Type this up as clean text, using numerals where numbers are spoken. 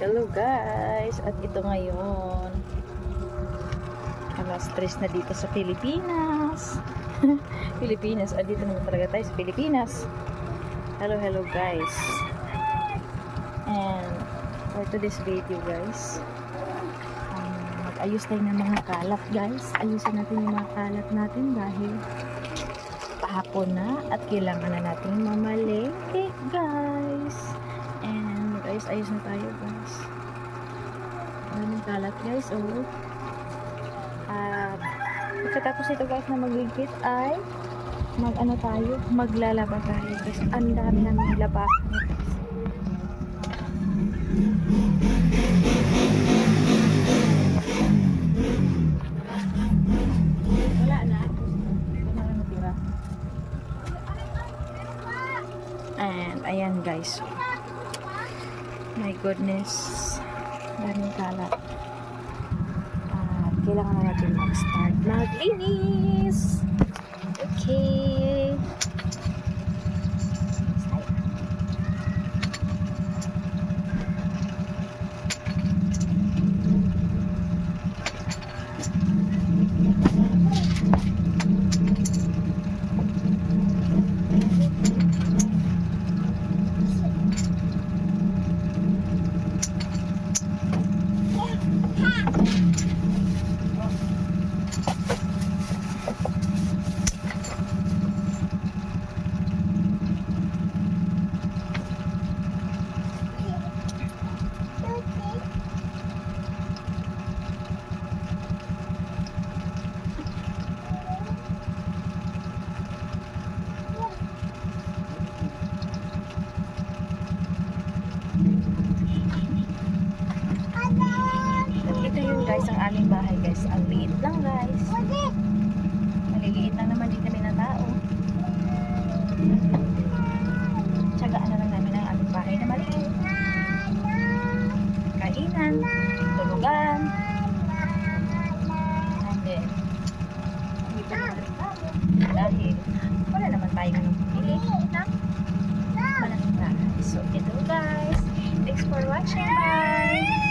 Hello guys! At ito ngayon, alas 3 na dito sa Pilipinas. Pilipinas, dito naman talaga tayo sa Pilipinas. Hello guys. And for today's video guys, mag-ayos tayo ng mga kalat guys. Ayusin natin yung mga kalat natin dahil pahapon na at kailangan na natin mamalengke guys. And mag-ayos-ayos na tayo guys. Maraming kalat guys. Pagkatapos ito guys na magligpit ay maglalaba tayo guys. Ang dami namin labahan guys. Wala na. Ito na lang natira. And ayan guys. My goodness. Daming kalat. Kailangan na natin mag-start maglinis. Okay. Ito yung guys ang aming bahay guys. Ang liit lang guys. Maliliit lang naman din kami na tao. Tsagaan na lang namin ang aming bahay na maliit. Kainan, tulugan. And then, dito na rin tayo. Dahil wala naman tayo ng pili na malaking bahay. So, ito guys. Thanks for watching. Bye!